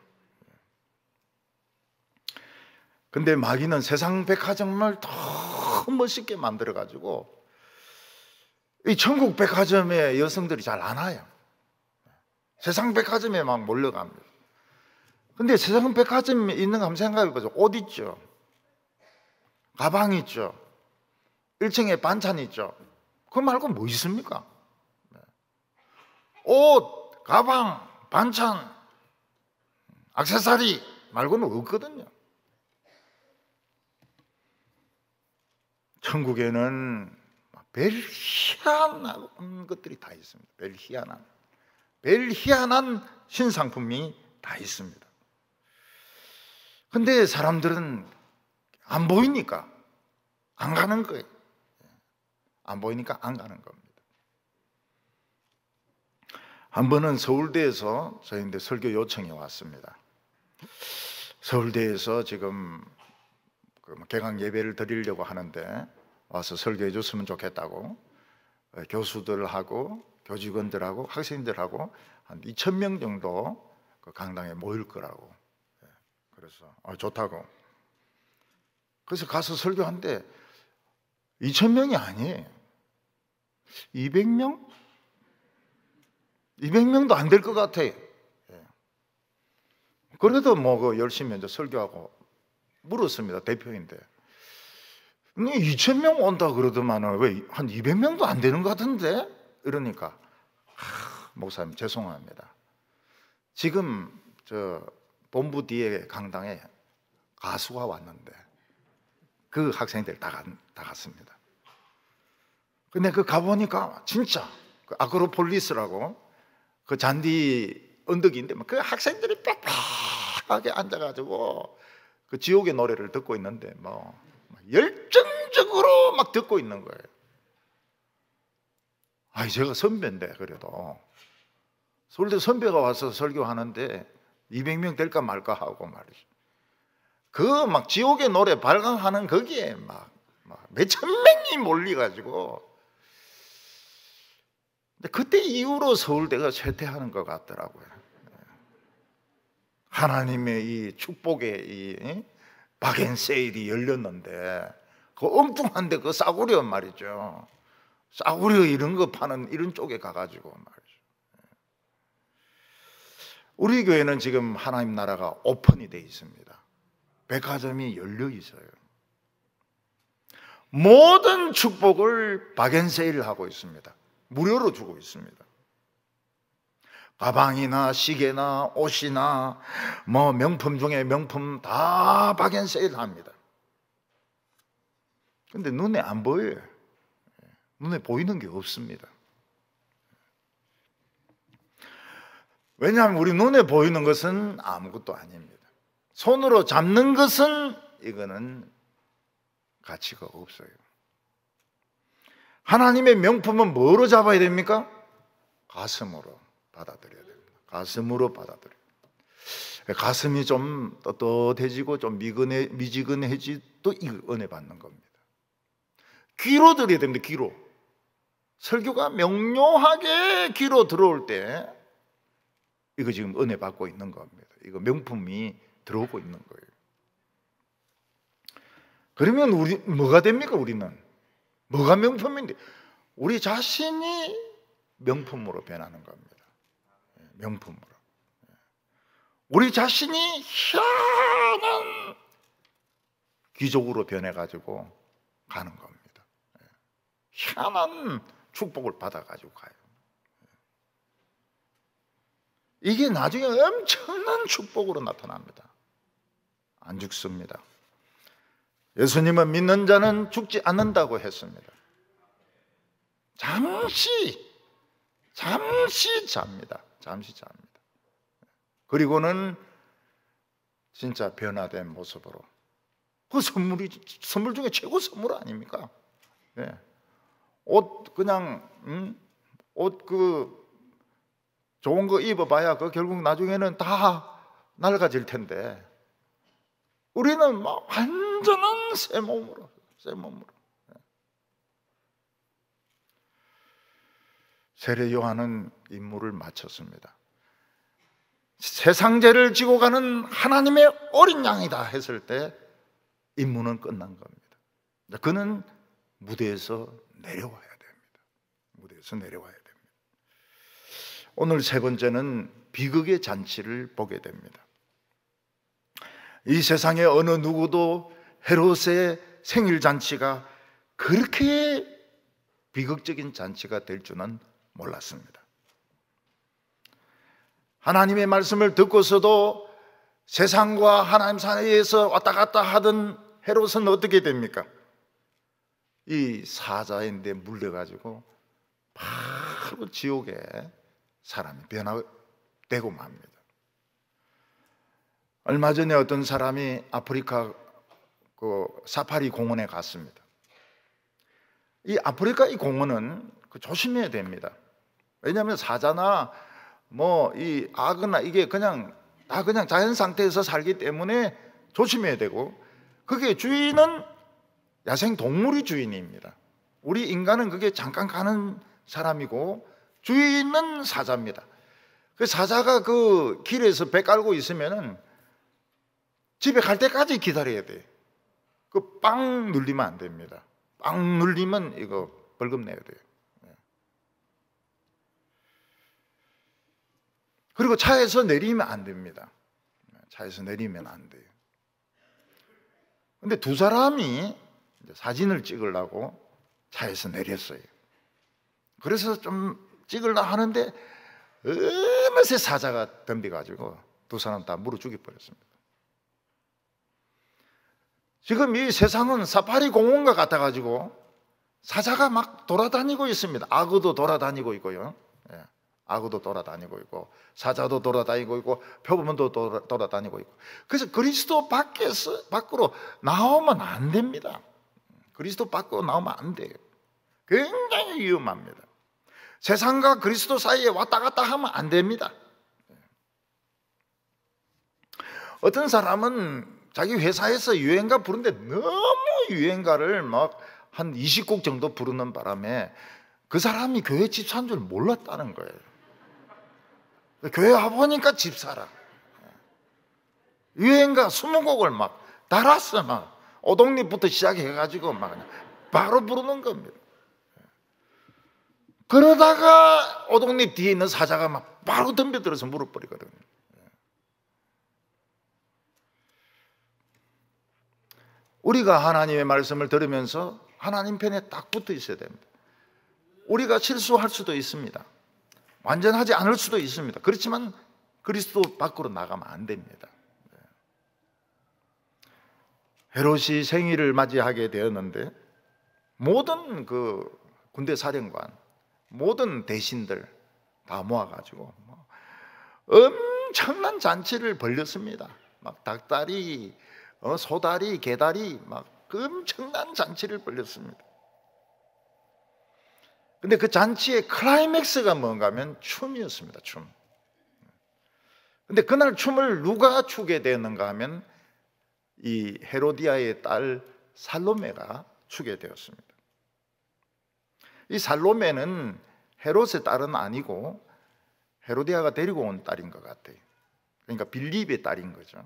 근데 마귀는 세상 백화점을 더 멋있게 만들어가지고 이 천국 백화점에 여성들이 잘 안 와요. 세상 백화점에 막 몰려갑니다. 근데 세상 백화점에 있는 거 한번 생각해보죠. 옷 있죠, 가방 있죠, 1층에 반찬 있죠. 그거 말고 뭐 있습니까? 옷, 가방, 반찬, 액세서리 말고는 없거든요. 천국에는 별 희한한 것들이 다 있습니다. 별 희한한 신상품이 다 있습니다. 근데 사람들은 안 보이니까 안 가는 거예요. 안 보이니까 안 가는 겁니다. 한 번은 서울대에서 저희한테 설교 요청이 왔습니다. 서울대에서 지금 개강 예배를 드리려고 하는데 와서 설교해 줬으면 좋겠다고 교수들하고 교직원들하고 학생들하고 한 2,000명 정도 그 강당에 모일 거라고. 그래서 좋다고. 그래서 가서 설교하는데 2,000명이 아니에요. 200명? 200명도 안 될 것 같아요. 그래도 뭐 열심히 이제 설교하고 물었습니다. 대표인데 2,000명 온다 그러더만은 왜 한 200명도 안 되는 것 같은데? 이러니까 목사님 죄송합니다. 지금 저 본부 뒤에 강당에 가수가 왔는데 그 학생들 다 갔습니다. 근데 그 가보니까 진짜 그 아크로폴리스라고 그 잔디 언덕인데 그 학생들이 빽빽하게 앉아가지고 그 지옥의 노래를 듣고 있는데 뭐 열정적으로 막 듣고 있는 거예요. 제가 선배인데 그래도 서울대 선배가 와서 설교하는데 200명 될까 말까 하고 말이죠. 그 막 지옥의 노래 발광하는 거기에 막 몇천 명이 몰려가지고. 근데 그때 이후로 서울대가 쇠퇴하는 것 같더라고요. 하나님의 이 축복의 이 박앤세일이 열렸는데 그 엉뚱한데 그 싸구려 말이죠. 싸구려 이런 거 파는 이런 쪽에 가가지고 말이죠. 우리 교회는 지금 하나님 나라가 오픈이 되어 있습니다. 백화점이 열려 있어요. 모든 축복을 박앤세일을 하고 있습니다. 무료로 주고 있습니다. 가방이나 시계나 옷이나 뭐 명품 중에 명품 다 박앤세일 합니다. 근데 눈에 안 보여요. 눈에 보이는 게 없습니다. 왜냐하면 우리 눈에 보이는 것은 아무것도 아닙니다. 손으로 잡는 것은 이거는 가치가 없어요. 하나님의 명품은 뭐로 잡아야 됩니까? 가슴으로 받아들여야 됩니다. 가슴으로 받아들여야 됩니다. 가슴이 좀 떳떳해지고 좀 미지근해지도 이 은혜 받는 겁니다. 귀로 들어야 됩니다. 귀로. 설교가 명료하게 귀로 들어올 때 이거 지금 은혜 받고 있는 겁니다. 이거 명품이 들어오고 있는 거예요. 그러면 우리 뭐가 됩니까? 우리는 뭐가 명품인데? 우리 자신이 명품으로 변하는 겁니다. 명품으로. 우리 자신이 희한한 귀족으로 변해가지고 가는 겁니다. 희한한 축복을 받아가지고 가요. 이게 나중에 엄청난 축복으로 나타납니다. 안 죽습니다. 예수님은 믿는 자는 죽지 않는다고 했습니다. 잠시 잡니다. 잠시 잡니다. 그리고는 진짜 변화된 모습으로. 그 선물 중에 최고 선물 아닙니까? 네. 옷 그냥 옷 좋은 거 입어봐야 그 결국 나중에는 다 낡아질 텐데 우리는 막 완전한 새 몸으로. 세례 요한은 임무를 마쳤습니다. 세상 죄를 지고 가는 하나님의 어린 양이다 했을 때 임무는 끝난 겁니다. 그는 무대에서 내려와야 됩니다. 무대에서 내려와야 됩니다. 오늘 세 번째는 비극의 잔치를 보게 됩니다. 이 세상에 어느 누구도 헤롯의 생일 잔치가 그렇게 비극적인 잔치가 될 줄은 몰랐습니다. 하나님의 말씀을 듣고서도 세상과 하나님 사이에서 왔다 갔다 하던 헤롯은 어떻게 됩니까? 이 사자인데 물려가지고 바로 지옥에 사람이 변화되고 맙니다. 얼마 전에 어떤 사람이 아프리카 사파리 공원에 갔습니다. 이 아프리카 이 공원은 조심해야 됩니다. 왜냐하면 사자나 이 악어나 이게 그냥 자연 상태에서 살기 때문에 조심해야 되고, 그게 주인은 야생 동물이 주인입니다. 우리 인간은 그게 잠깐 가는 사람이고 주인은 사자입니다. 그 사자가 그 길에서 배 깔고 있으면은 집에 갈 때까지 기다려야 돼. 그 빵 눌리면 안 됩니다. 빵 눌리면 이거 벌금 내야 돼요. 그리고 차에서 내리면 안 됩니다. 차에서 내리면 안 돼요. 근데 두 사람이 사진을 찍으려고 차에서 내렸어요. 그래서 좀 찍으려고 하는데 어느새 사자가 덤벼가지고 두 사람 다 물어 죽여버렸습니다. 지금 이 세상은 사파리 공원과 같아가지고 사자가 막 돌아다니고 있습니다. 악어도 돌아다니고 있고요. 악어도 돌아다니고 있고 사자도 돌아다니고 있고 표범도 돌아다니고 있고. 그래서 그리스도 밖으로 나오면 안 됩니다. 그리스도 밖으로 나오면 안 돼요. 굉장히 위험합니다. 세상과 그리스도 사이에 왔다 갔다 하면 안 됩니다. 어떤 사람은 자기 회사에서 유행가 부르는데 너무 유행가를 막 한 20곡 정도 부르는 바람에 그 사람이 교회 집사인 줄 몰랐다는 거예요. 교회 와보니까 집사라. 유행가 20곡을 막 달았어. 막 오동잎부터 시작해가지고 막 바로 부르는 겁니다. 그러다가 오동잎 뒤에 있는 사자가 막 바로 덤벼들어서 물어버리거든요. 우리가 하나님의 말씀을 들으면서 하나님 편에 딱 붙어 있어야 됩니다. 우리가 실수할 수도 있습니다. 완전하지 않을 수도 있습니다. 그렇지만 그리스도 밖으로 나가면 안 됩니다. 헤롯이 생일을 맞이하게 되었는데 모든 그 군대 사령관, 모든 대신들 다 모아가지고 엄청난 잔치를 벌였습니다. 막 닭다리, 소다리, 개다리 막 엄청난 잔치를 벌였습니다. 근데 그 잔치의 클라이맥스가 뭔가 하면 춤이었습니다. 춤. 근데 그날 춤을 누가 추게 되었는가 하면 이 헤로디아의 딸 살로메가 추게 되었습니다. 이 살로메는 헤롯의 딸은 아니고 헤로디아가 데리고 온 딸인 것 같아요. 그러니까 빌립의 딸인 거죠.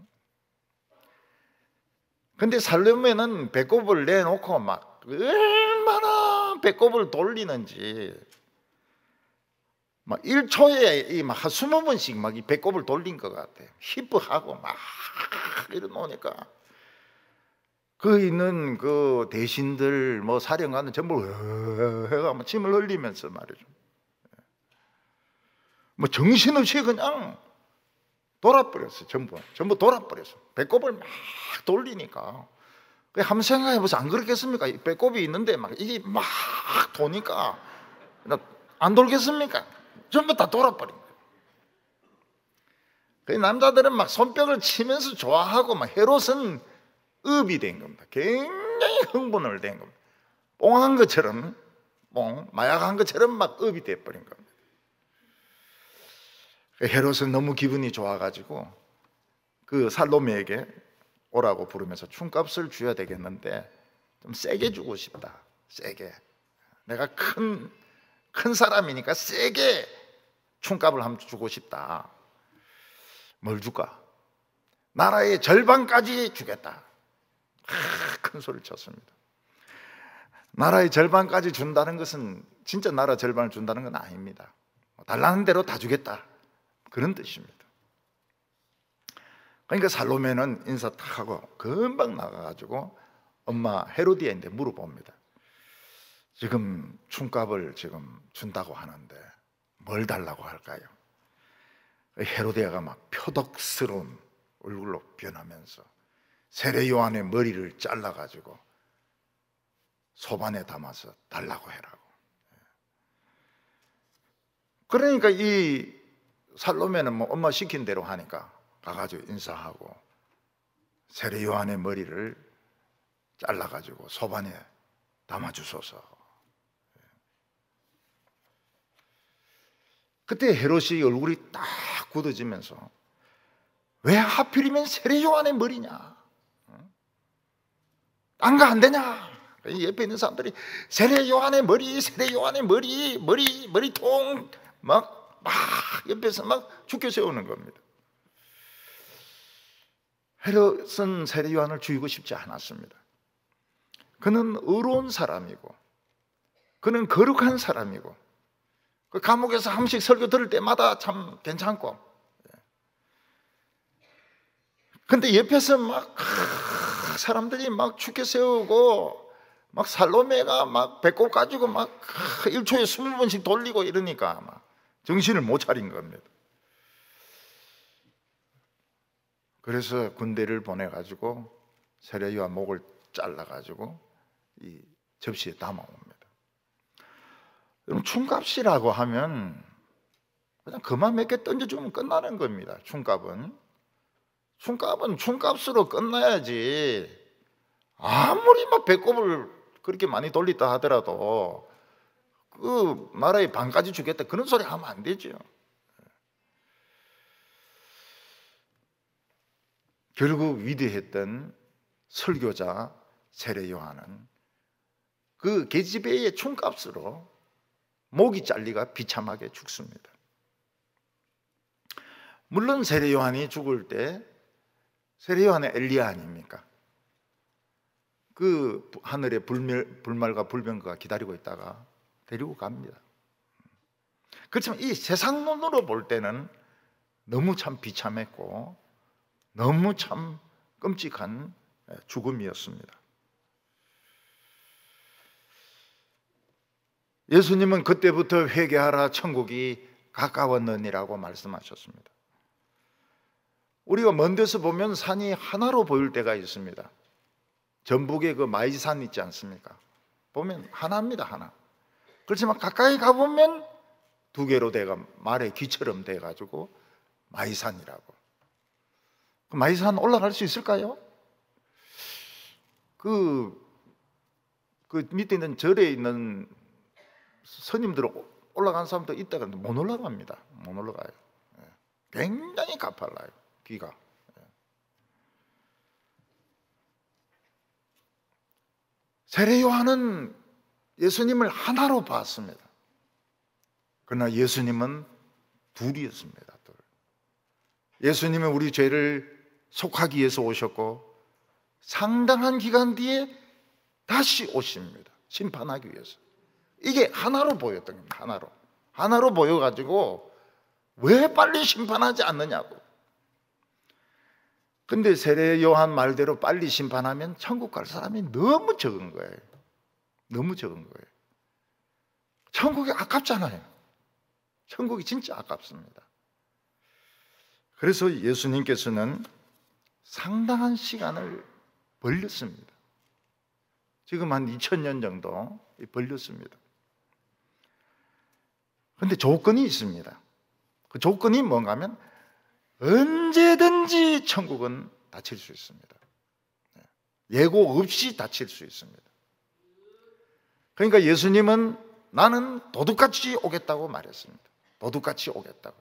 근데 살로메는 배꼽을 내놓고 막 얼마나 배꼽을 돌리는지 막 1초에 막 한 20번씩 막 이 배꼽을 돌린 것 같아요. 히프하고 막 이러노니까 그 있는 그 대신들 뭐 사령관은 전부 해가 막 침을 흘리면서 말이죠. 뭐 정신없이 그냥 돌아버렸어요. 전부 돌아버렸어요. 배꼽을 막 돌리니까. 한번 생각해보세요. 안 그렇겠습니까? 배꼽이 있는데 막 이게 막 도니까 안 돌겠습니까? 전부 다 돌아버린 거예요. 그 남자들은 막 손뼉을 치면서 좋아하고 막 헤롯은 업이 된 겁니다. 굉장히 흥분을 된 겁니다. 뽕한 것처럼 마약한 것처럼 막 업이 돼버린 겁니다. 헤롯은 너무 기분이 좋아가지고 그 살로메에게 오라고 부르면서 춤값을 줘야 되겠는데 좀 세게 주고 싶다. 세게. 내가 큰 사람이니까 세게 춤값을 한번 주고 싶다. 뭘 줄까? 나라의 절반까지 주겠다. 큰 소리를 쳤습니다. 나라의 절반까지 준다는 것은 진짜 나라 절반을 준다는 건 아닙니다. 달라는 대로 다 주겠다. 그런 뜻입니다. 그러니까 살로메는 인사 탁 하고 금방 나가가지고 엄마 헤로디아인데 물어봅니다. 지금 춤값을 지금 준다고 하는데 뭘 달라고 할까요? 헤로디아가 막 표독스러운 얼굴로 변하면서 세례 요한의 머리를 잘라가지고 소반에 담아서 달라고 해라고. 그러니까 이 살로메는 뭐 엄마 시킨 대로 하니까 가가지고 인사하고 세례 요한의 머리를 잘라가지고 소반에 담아주소서. 그때 헤롯이 얼굴이 딱 굳어지면서 왜 하필이면 세례 요한의 머리냐? 딴 거 안 되냐? 옆에 있는 사람들이 세례 요한의 머리, 세례 요한의 머리통 막 옆에서 막 죽여 세우는 겁니다. 헤롯은 세례 요한을 죽이고 싶지 않았습니다. 그는 의로운 사람이고 그는 거룩한 사람이고 그 감옥에서 한 번씩 설교 들을 때마다 참 괜찮고, 근데 옆에서 막 사람들이 막 죽여 세우고 막 살로메가 막 배꼽 가지고 막 1초에 20번씩 돌리고 이러니까 막 정신을 못 차린 겁니다. 그래서 군대를 보내가지고 세례 요한 목을 잘라가지고 이 접시에 담아옵니다. 그럼 춤값이라고 하면 그냥 그만 몇 개 던져주면 끝나는 겁니다. 춤값은 춤값으로 끝나야지. 아무리 막 배꼽을 그렇게 많이 돌리다 하더라도 그 나라의 반까지 주겠다 그런 소리 하면 안 되죠. 결국 위대했던 설교자 세례 요한은 그 계집애의 춤값으로 목이 잘리가 비참하게 죽습니다. 물론 세례 요한이 죽을 때 세례 요한의 엘리야 아닙니까? 그 하늘에 불말과 불병거가 기다리고 있다가 데리고 갑니다. 그렇지만 이 세상 눈으로 볼 때는 너무 참 비참했고 너무 참 끔찍한 죽음이었습니다. 예수님은 그때부터 회개하라 천국이 가까웠느니라고 말씀하셨습니다. 우리가 먼 데서 보면 산이 하나로 보일 때가 있습니다. 전북에 그 마이산 있지 않습니까? 보면 하나입니다, 하나. 그렇지만 가까이 가보면 두 개로 돼가 말의 귀처럼 돼가지고 마이산이라고. 그 마이산 올라갈 수 있을까요? 그 밑에 있는 절에 있는 스님들 올라간 사람도 있다가 못 올라갑니다. 못 올라가요. 굉장히 가팔라요, 귀가. 세례 요한은 예수님을 하나로 봤습니다. 그러나 예수님은 둘이었습니다. 둘. 예수님은 우리 죄를 속하기 위해서 오셨고 상당한 기간 뒤에 다시 오십니다. 심판하기 위해서. 이게 하나로 보였던 겁니다. 하나로 보여가지고 왜 빨리 심판하지 않느냐고. 근데 세례 요한 말대로 빨리 심판하면 천국 갈 사람이 너무 적은 거예요. 너무 적은 거예요. 천국이 아깝잖아요. 천국이 진짜 아깝습니다. 그래서 예수님께서는 상당한 시간을 벌렸습니다. 지금 한 2000년 정도 벌렸습니다. 그런데 조건이 있습니다. 그 조건이 뭔가 하면 언제든지 천국은 닫힐 수 있습니다. 예고 없이 닫힐 수 있습니다. 그러니까 예수님은 나는 도둑같이 오겠다고 말했습니다. 도둑같이 오겠다고.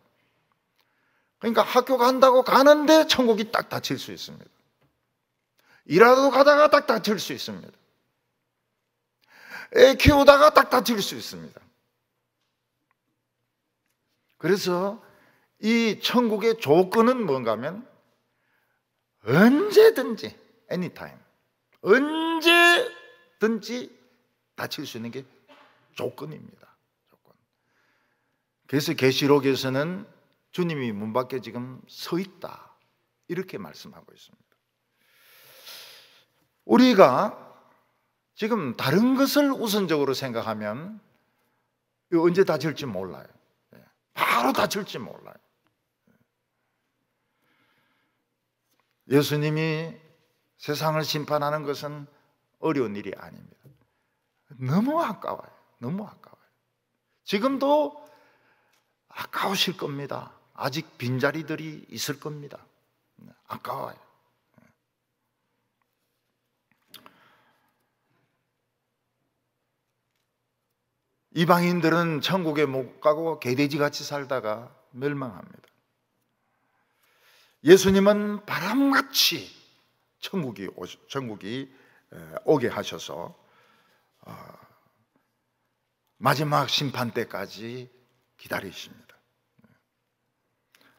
그러니까 학교 간다고 가는데 천국이 딱 닫힐 수 있습니다. 일하러 가다가 딱 닫힐 수 있습니다. 애 키우다가 딱 닫힐 수 있습니다. 그래서 이 천국의 조건은 뭔가 하면 언제든지 anytime 언제든지 닫힐 수 있는 게 조건입니다. 조건. 그래서 계시록에서는 주님이 문 밖에 지금 서 있다 이렇게 말씀하고 있습니다. 우리가 지금 다른 것을 우선적으로 생각하면 언제 닫힐지 몰라요. 바로 닫힐지 몰라요. 예수님이 세상을 심판하는 것은 어려운 일이 아닙니다. 너무 아까워요. 너무 아까워요. 지금도 아까우실 겁니다. 아직 빈자리들이 있을 겁니다. 아까워요. 이방인들은 천국에 못 가고 개돼지같이 살다가 멸망합니다. 예수님은 바람같이 천국이 오게 하셔서 마지막 심판 때까지 기다리십니다.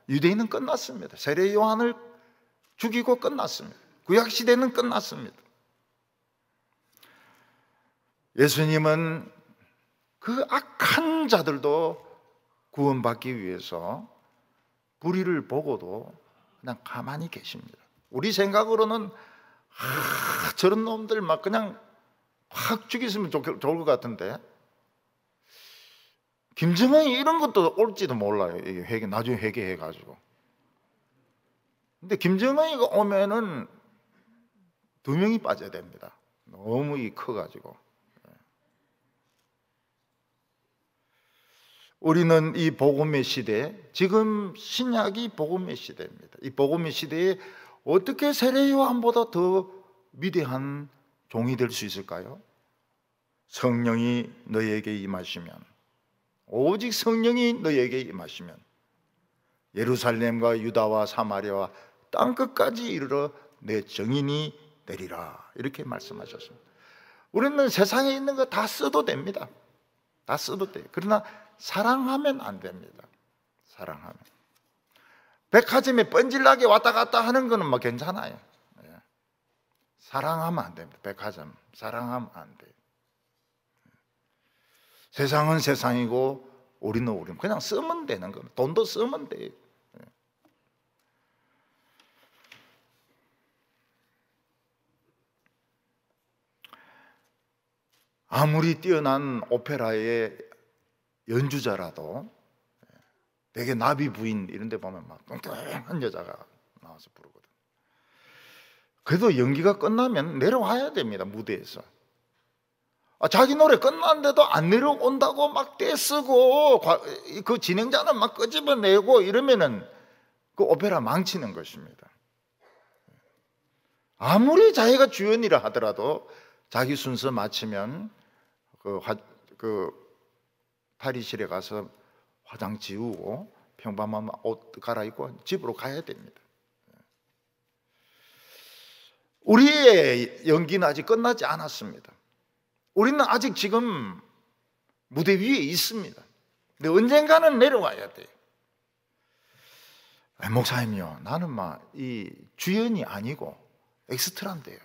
유대인은 끝났습니다. 세례 요한을 죽이고 끝났습니다. 구약시대는 끝났습니다. 예수님은 그 악한 자들도 구원받기 위해서 불의를 보고도 그냥 가만히 계십니다. 우리 생각으로는 저런 놈들 막 그냥 확 죽였으면 좋을 것 같은데 김정은이 이런 것도 올지도 몰라요. 이게 나중에 회개해가지고. 근데 김정은이가 오면은 2명이 빠져야 됩니다. 너무 커가지고. 우리는 이 복음의 시대, 지금 신약이 복음의 시대입니다. 이 복음의 시대에 어떻게 세례 요한보다 더 위대한 종이 될 수 있을까요? 성령이 너희에게 임하시면, 오직 성령이 너희에게 임하시면 예루살렘과 유다와 사마리아와 땅끝까지 이르러 내 정인이 되리라 이렇게 말씀하셨습니다. 우리는 세상에 있는 거 다 써도 됩니다. 다 써도 돼요. 그러나 사랑하면 안 됩니다. 사랑하면. 백화점에 뻔질나게 왔다 갔다 하는 거는 뭐 괜찮아요. 사랑하면 안 됩니다. 백화점 사랑하면 안 돼요. 세상은 세상이고 우리는 그냥 쓰면 되는 겁니다. 돈도 쓰면 돼요. 아무리 뛰어난 오페라의 연주자라도 되게 나비 부인 이런 데 보면 막 뚱뚱한 여자가 나와서 부르거든. 그래도 연기가 끝나면 내려와야 됩니다. 무대에서. 자기 노래 끝났는데도 안 내려온다고 막 떼쓰고 그 진행자는 막 끄집어내고 이러면은 그 오페라 망치는 것입니다. 아무리 자기가 주연이라 하더라도 자기 순서 마치면 그 탈의실에 가서 화장 지우고 평범한 옷 갈아입고 집으로 가야 됩니다. 우리의 연기는 아직 끝나지 않았습니다. 우리는 아직 지금 무대 위에 있습니다. 근데 언젠가는 내려와야 돼요. 목사님이요, 나는 이 주연이 아니고 엑스트라인데요.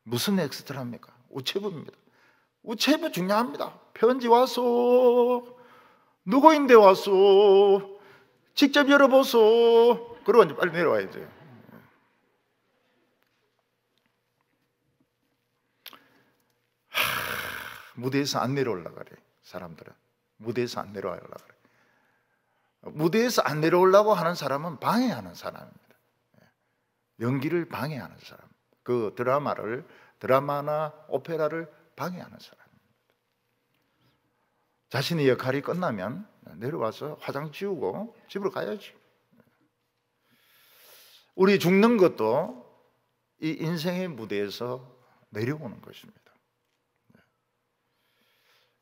무슨 엑스트라입니까? 우체부입니다. 우체부 중요합니다. 편지 와서, 누구인데 와서, 직접 열어보소. 그러고 이제 빨리 내려와야 돼요. 무대에서 안 내려오려고 그래, 사람들은. 무대에서 안 내려오려고 그래. 무대에서 안 내려오려고 하는 사람은 방해하는 사람입니다. 연기를 방해하는 사람. 그 드라마나 오페라를 방해하는 사람입니다. 자신의 역할이 끝나면 내려와서 화장 지우고 집으로 가야지. 우리 죽는 것도 이 인생의 무대에서 내려오는 것입니다.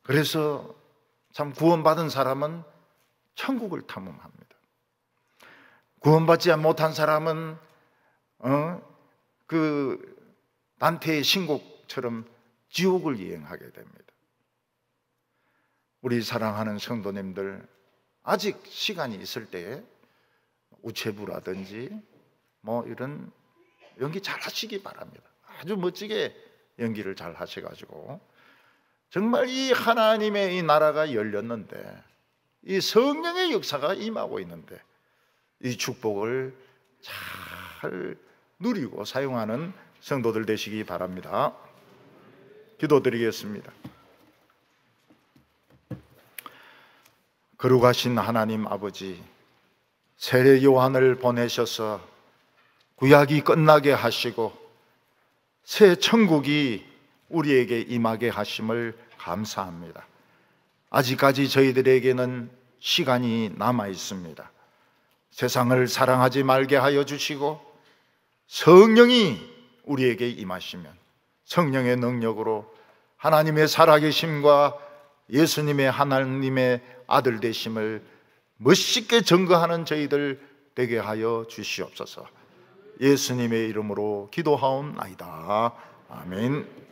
그래서 참 구원받은 사람은 천국을 탐험합니다. 구원받지 못한 사람은 그 단테의 신곡처럼 지옥을 여행하게 됩니다. 우리 사랑하는 성도님들, 아직 시간이 있을 때에 우체부라든지 이런 연기 잘 하시기 바랍니다. 아주 멋지게 연기를 잘 하셔가지고 정말 이 하나님의 이 나라가 열렸는데, 이 성령의 역사가 임하고 있는데, 이 축복을 잘 누리고 사용하는 성도들 되시기 바랍니다. 기도드리겠습니다. 거룩하신 하나님 아버지, 세례 요한을 보내셔서 구약이 끝나게 하시고 새 천국이 우리에게 임하게 하심을 감사합니다. 아직까지 저희들에게는 시간이 남아 있습니다. 세상을 사랑하지 말게 하여 주시고 성령이 우리에게 임하시면 성령의 능력으로 하나님의 살아계심과 예수님의 하나님의 아들 되심을 멋있게 증거하는 저희들 되게 하여 주시옵소서. 예수님의 이름으로 기도하옵나이다. 아멘.